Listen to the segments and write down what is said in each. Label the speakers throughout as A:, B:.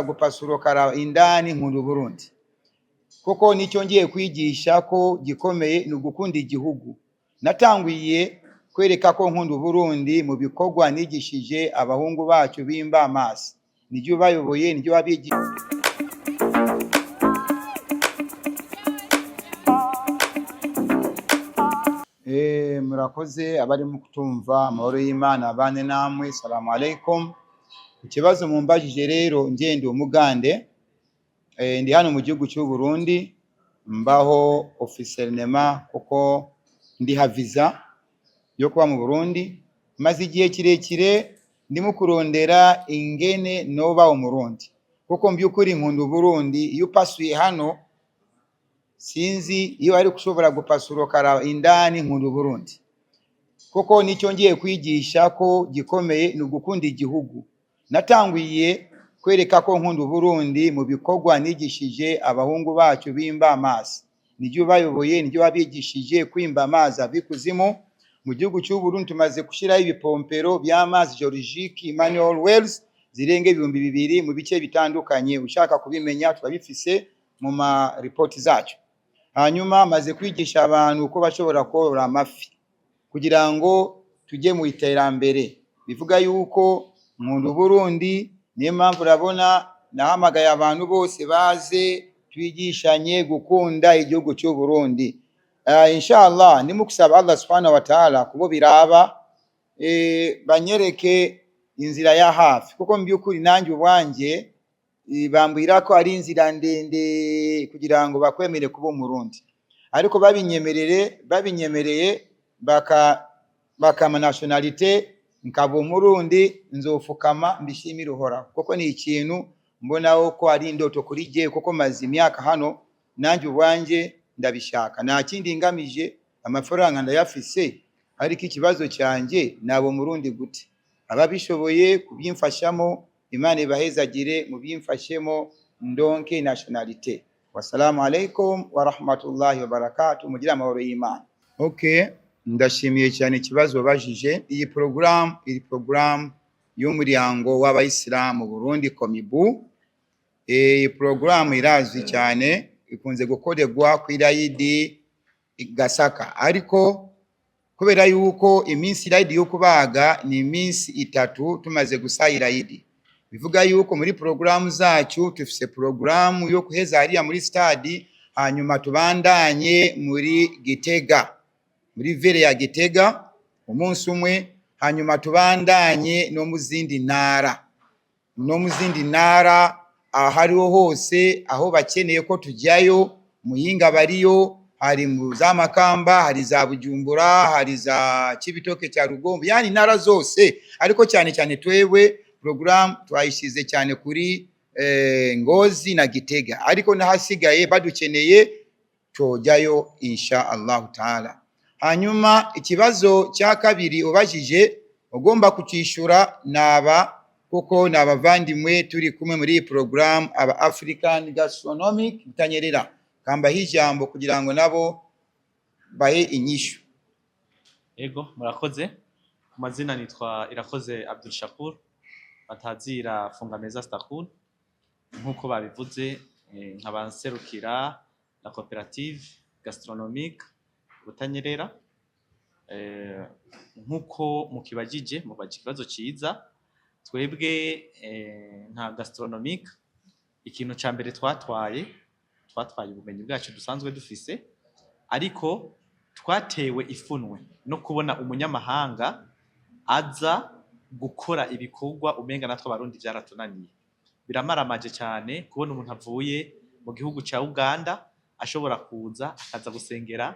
A: gupasuruka indani nkunda Burundi kuko nicyo ngiye kwigisha ko gikomeye ni ugukunda igihugu. Natanguye kwereka ko nkunda Burundi mu bikorwa nigishije abahungu bacu bimba amaso, nijyo bayoboye, nijyo babigi. Murakoze abari mu kutumva, amahoro y'Imana abane namwe, salamu alaikum. Ikibazo mumbajije rero ngende umugande, ndi hano mu gihugu cy'u Burundi, mbaho officiellement kuko ndi haviza yo kuba mu Burundi, maze igihe kirekire ndimo kurondera ingene noba umurundi kuko mbyukuri nkunda Burundi. Iyo upasuye hano sinzi iyo ari kushobora gupasuruka indani nkunda Burundi kuko nicyo ngiye kwigisha ko gikomeye ni ugukunda igihugu. Natanguye kwereka ko nkunda Burundi mu bikorwa nigishije abahungu bacu bimba amaso, nijyo bayoboye, nijyo babigishije kwimba amazi abikuzimu. Mu gihugu cy'u Burundi tumaze gushiraho ibipompero by'amazi geologique manual wells zirenge 2000 mu bice bitandukanye. Ushaka kubimenya twabifise mu ma report zacu. Hanyuma maze kwigisha abantu uko bashobora korora amafi kugira ngo tujye mu iterambere. Bivuga yuko nkunda Burundi, niyo mpamvu urabona nahamagaye abantu bose baze twigishanye gukunda igihugu cy'u Burundi. Inshallah nimukusaba Allah subhanahu wa ta'ala kubo biraba banyereke inzira ya hafi kuko mbyukuri nanjye ubwanje bambwira ko ari inzira ndende kugira ngo bakwemere kuba umurundi, ariko babinyemereye bakama nationalite nkaba umurundi, nzofukama mbishimira uhora kuko ni ikintu mbonaho ko ari indoto kuri je kuko maze imyaka hano nanjye ubwanje ndabishaka. Nta kindi ngamije, amafaranga ndayafise, ariko ikibazo cyanjye nabo murundi gute. Ababishoboye kubyimfashamo Imana ibahezagire, mu byimfashemo ndonke nationalite. Wassalamu alaikum wa rahmatullahi wa barakatuh. Mugira amahoro y'Imana. Okay, ndashimiye cyane ikibazo bajije. Iyi program y'umuryango w'abayisilamu mu Burundi Komibu. Iyi program irazwi cyane, ikunze gukorerwa ku irayidi Gasaka, ariko kubera yuko iminsi irayidi yo kubaga ni iminsi 3 tumaze gusayira irayidi. Bivuga yuko muri programu zacu tufise programu yo kuheza hariya muri stadi, hanyuma tubandanye muri Gitega, muri vile ya Gitega umunsi umwe, hanyuma tubandanye no muzindi ntara ahariho hose aho bakeneye ko tujyayo. Muyinga bariyo, hari mu za Makamba, hari za Bujumbura, hari za Kibitoke cya Rugombo, yani ntara zose, ariko cyane cyane twewe program twayishize cyane kuri Ngozi na Gitega, ariko nahasigaye badukeneye tujyayo insha Allah taala. Hanyuma ikibazo cya kabiri ubajije ugomba kucishura naba kuko nabavandimwe turi kumwe muri program aba African Gastronomic Butanyerera, kamba hijambo kugira ngo nabo bahe inyishu.
B: Ego murakoze. Ku mazina nitwa Irakoze Abdul Shakur, batazira Fungameza Stakul. Nkuko babivuze nkabanserukira la cooperative gastronomique Butanyerera. Nkuko mukibajije mubaje ikibazo ciza, twebwe nka gastronomique ikintu ca mbere twatwaye ubumenyi bwacu dusanzwe dufise, ariko twatewe ifunwe no kubona umunyamahanga aza gukora ibikorwa umenga natwe abarundi byaratunaniye. Biramaramaje cyane kubona umuntu avuye mu gihugu cya Uganda ashobora kuza akaza gusengera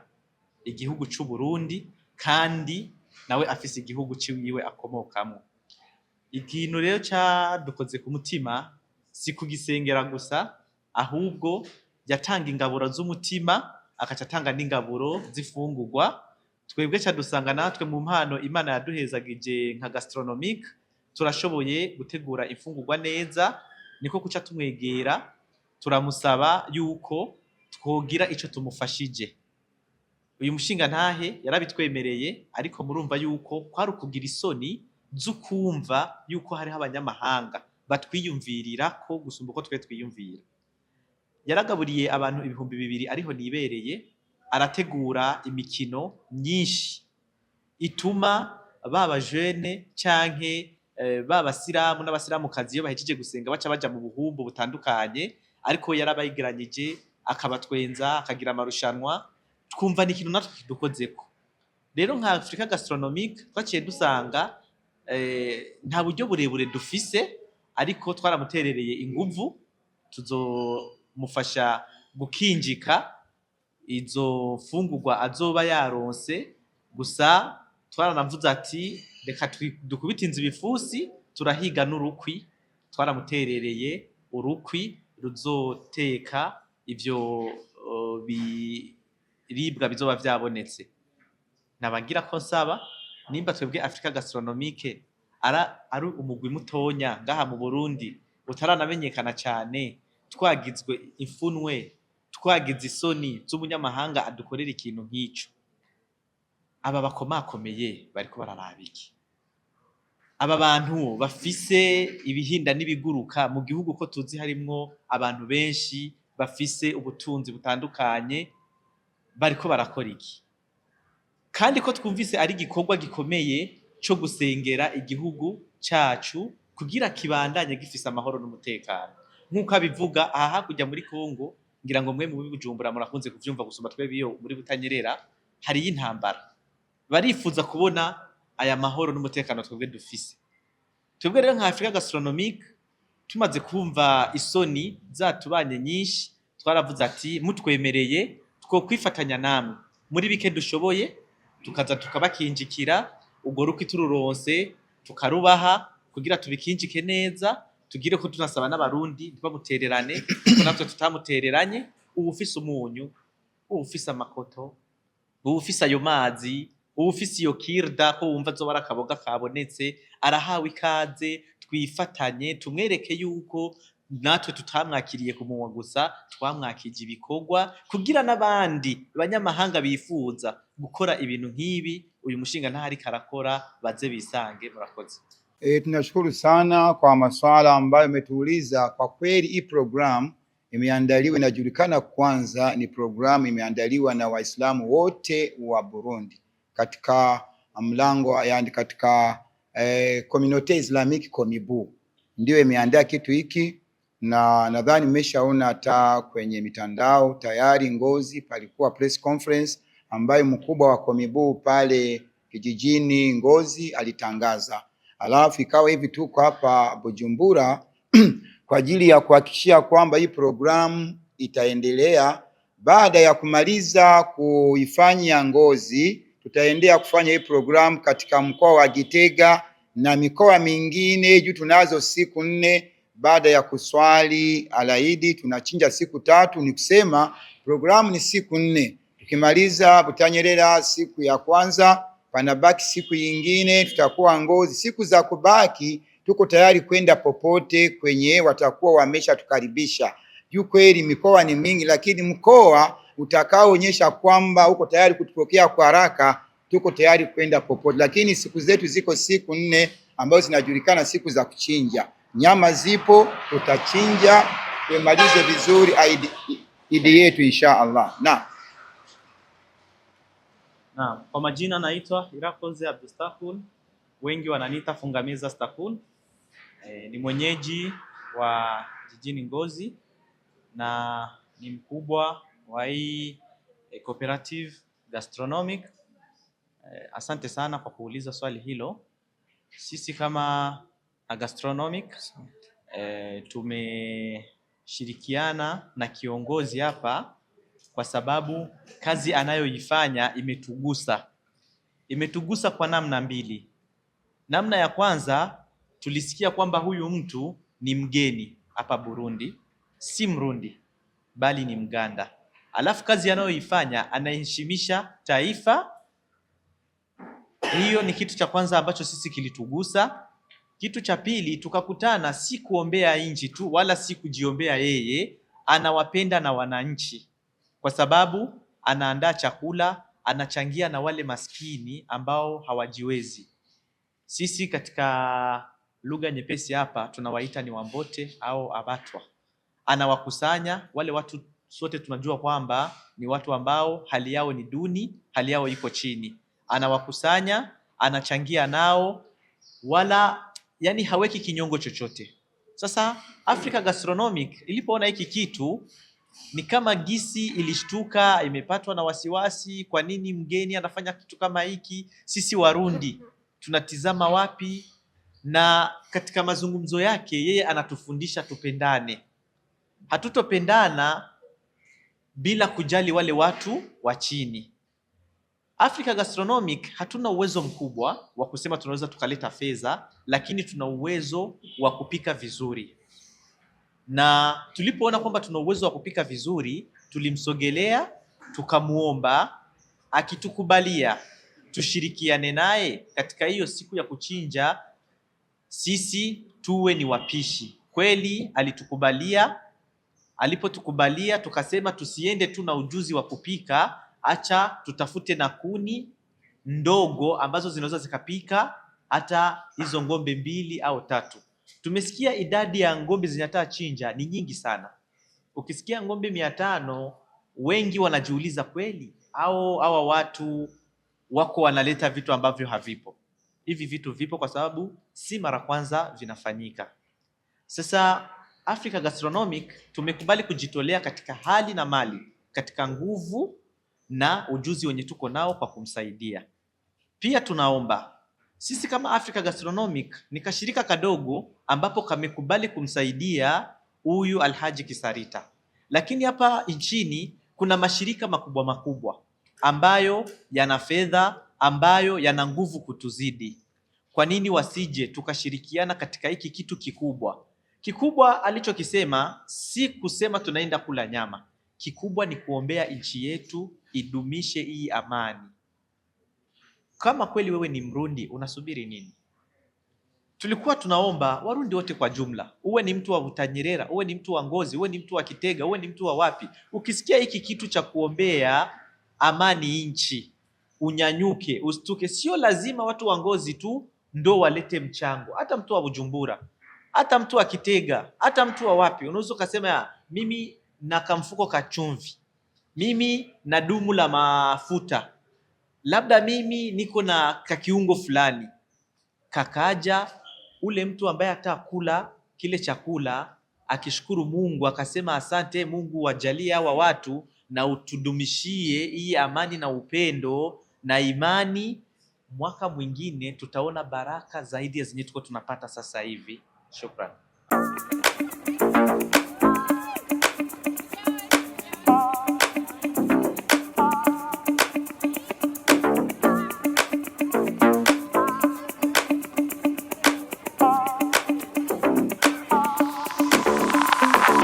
B: igihugu cy'u Burundi kandi nawe afise igihugu ciwiwe akomokamo. Ikintu rero cyadukoze ku mutima si kugisengera gusa, ahubwo yatanga ingaburo z'umutima akaca atanga n'ingaburo zifungurwa. Twebwe cyadusanga natwe mu mpano Imana yaduhezagije nka gastronomique turashoboye gutegura imfungurwa neza, niko kuca tumwegera turamusaba yuko twogira ico tumufashije. Uyu mushinga ntahe yarabitwemereye, ariko murumva yuko kwari ukugira isoni z'ukumva yuko hariho abanyamahanga batwiyumvirira ko gusumba uko twe twiyumvira. Yaragaburiye abantu 200 ariho nibereye, arategura imikino myinshi ituma baba jeune canke babasiramu n'abasiramukazi iyo bahejeje gusenga baca baja mu buhumbu butandukanye, ariko yarabayigiranije akabatwenza akagira amarushanwa, twumva ni ikintu natwe kidukozeko. Rero nka Africa Gastronomique twaciye dusanga nta buryo burebure dufise, ariko twaramuterereye inguvu, tuzomufasha gukinjika izo fungurwa azoba yaronse. Gusa twaranavuze ati reka dukubite inzu ibifusi, turahiga n'urukwi. Twaramuterereye urukwi ruzoteka ivyo biribwa bizoba vyabonetse. Nabagira ko nsaba nimba twebwe Africa Gastronomique ari umugwi mutonya ngaha mu Burundi utaranamenyekana cyane, twagizwe imfunwe, twagize isoni z'umunyamahanga adukorera ikintu nk'ico, aba bakomakomeye bariko bararaba iki? Aba bantu bafise ibihinda n'ibiguruka mu gihugu ko tuzi harimwo abantu benshi bafise ubutunzi butandukanye, bariko barakora iki? Kandi ko twumvise ari igikorwa gikomeye cyo gusengera igihugu cacu kugira kibandanye gifise amahoro n'umutekano. Nkuko abivuga aha hakurya muri Kongo, ngira ngo mwe mu Bujumbura murakunze kuvyumva gusoma twebwe iyo muri Butanyerera hari y'intambara. Barifuza kubona aya mahoro n'umutekano twebwe dufise. Twebwe rero nka Africa Gastronomique tumaze kumva isoni zatubanye nyinshi, twaravuze ati mutwemereye two kwifatanya namwe muri bike dushoboye, tukaza tukabakinjikira ubwo ruko tururonse tukarubaha kugira tubikinjike neza, tugire ko tunasaba n'abarundi ntibamutererane kuko natwe tutamutereranye. Ubu ufise umunyu, ubu ufise amakoto, ubu ufise ayo mazi, ubu ufise iyo kirda ko wumva zoba arakaboga kabonetse, arahawe ikaze. Twifatanye tumwereke yuko natwe tutamwakiriye ku munwa gusa, twamwakije ibikorwa kugira n'abandi banyamahanga bifuza gukora ibintu nk'ibi uyu mushinga ntahari karakora baze bisange. Murakoze.
A: Tunashukuru sana kwa maswala ambayo umetuuliza. Kwa kweli hii program imeandaliwa, inajulikana kwanza ni program imeandaliwa na Waislamu wote wa Burundi katika mlango, yani katika Communauté Islamique Komibu ndio imeandaa kitu hiki, na nadhani mmeshaona hata kwenye mitandao tayari. Ngozi palikuwa press conference ambayo mkubwa wa Komibu pale kijijini Ngozi alitangaza. Alafu ikawa hivi tuko hapa Bujumbura kwa ajili ya kuhakikishia kwamba hii programu itaendelea. Baada ya kumaliza kuifanya Ngozi, tutaendelea kufanya hii programu katika mkoa wa Gitega na mikoa mingine. Juu tunazo siku 4 baada ya kuswali alaidi, tunachinja siku 3. Ni kusema programu ni siku 4. Tukimaliza Butanyerera siku ya kwanza, panabaki siku nyingine tutakuwa Ngozi. Siku za kubaki tuko tayari kwenda popote kwenye watakuwa wamesha tukaribisha. Juu kweli mikoa ni mingi, lakini mkoa utakaoonyesha kwamba uko tayari kutupokea kwa haraka, tuko tayari kwenda popote. Lakini siku zetu ziko siku 4 ambazo zinajulikana siku za kuchinja. Nyama zipo, tutachinja tumalize vizuri idi yetu insha Allah.
B: Naam, kwa majina naitwa Irakoze Abdustahul, wengi wananiita Fungameza Stahul. Ni mwenyeji wa jijini Ngozi na ni mkubwa wa hii Cooperative Gastronomique. Asante sana kwa kuuliza swali hilo. Sisi kama Gastronomique tumeshirikiana na kiongozi hapa kwa sababu kazi anayoifanya imetugusa kwa namna mbili. Namna ya kwanza, tulisikia kwamba huyu mtu ni mgeni hapa Burundi, si Mrundi bali ni Mganda. Alafu kazi anayoifanya anaheshimisha taifa. Hiyo ni kitu cha kwanza ambacho sisi kilitugusa. Kitu cha pili, tukakutana si kuombea nchi tu wala si kujiombea yeye, anawapenda na wananchi kwa sababu anaandaa chakula, anachangia na wale maskini ambao hawajiwezi. Sisi katika lugha nyepesi hapa tunawaita ni Wambote au Abatwa. Anawakusanya wale watu, sote tunajua kwamba ni watu ambao hali yao ni duni, hali yao iko chini. Anawakusanya, anachangia nao, wala yani haweki kinyongo chochote. Sasa Africa Gastronomic ilipoona hiki kitu, ni kama gisi ilishtuka, imepatwa na wasiwasi. Kwa nini mgeni anafanya kitu kama hiki? Sisi Warundi tunatizama wapi? Na katika mazungumzo yake yeye anatufundisha tupendane. Hatutopendana bila kujali wale watu wa chini. Africa Gastronomic hatuna uwezo mkubwa wa kusema tunaweza tukaleta fedha, lakini tuna uwezo wa kupika vizuri. Na tulipoona kwamba tuna uwezo wa kupika vizuri, tulimsogelea, tukamuomba, akitukubalia tushirikiane naye katika hiyo siku ya kuchinja, sisi tuwe ni wapishi. Kweli alitukubalia. Alipotukubalia tukasema tusiende tu na ujuzi wa kupika, acha tutafute na kuni ndogo ambazo zinaweza zikapika hata hizo ng'ombe 2 au 3. Tumesikia idadi ya ng'ombe zinataka chinja ni nyingi sana. Ukisikia ng'ombe 500, wengi wanajiuliza kweli au hawa watu wako wanaleta vitu ambavyo havipo. Hivi vitu vipo kwa sababu si mara kwanza vinafanyika. Sasa Africa Gastronomic tumekubali kujitolea katika hali na mali, katika nguvu na ujuzi wenye tuko nao kwa kumsaidia. Pia tunaomba sisi kama Africa Gastronomic ni kashirika kadogo ambapo kamekubali kumsaidia huyu Alhaji Kisarita. Lakini hapa nchini kuna mashirika makubwa makubwa ambayo yana fedha, ambayo yana nguvu kutuzidi. Kwa nini wasije tukashirikiana katika hiki kitu kikubwa? Kikubwa alichokisema si kusema tunaenda kula nyama. Kikubwa ni kuombea nchi yetu idumishe hii amani. Kama kweli wewe ni Mrundi, unasubiri nini? Tulikuwa tunaomba Warundi wote kwa jumla, uwe ni mtu wa Butanyerera, uwe ni mtu wa Ngozi, uwe ni mtu wa Kitega, uwe ni mtu wa wapi, ukisikia hiki kitu cha kuombea amani nchi, unyanyuke, ustuke. Sio lazima watu wa Ngozi tu ndo walete mchango, hata mtu wa Bujumbura, hata mtu wa Kitega, hata mtu wa wapi. Unaweza kusema mimi na kamfuko ka chumvi, mimi na dumu la mafuta, labda mimi niko na kakiungo fulani. Kakaja ule mtu ambaye atakula kile chakula akishukuru Mungu, akasema asante Mungu, wajalie hawa watu na utudumishie hii amani na upendo na imani. Mwaka mwingine tutaona baraka zaidi ya zenye tuko tunapata sasa hivi. Shukrani.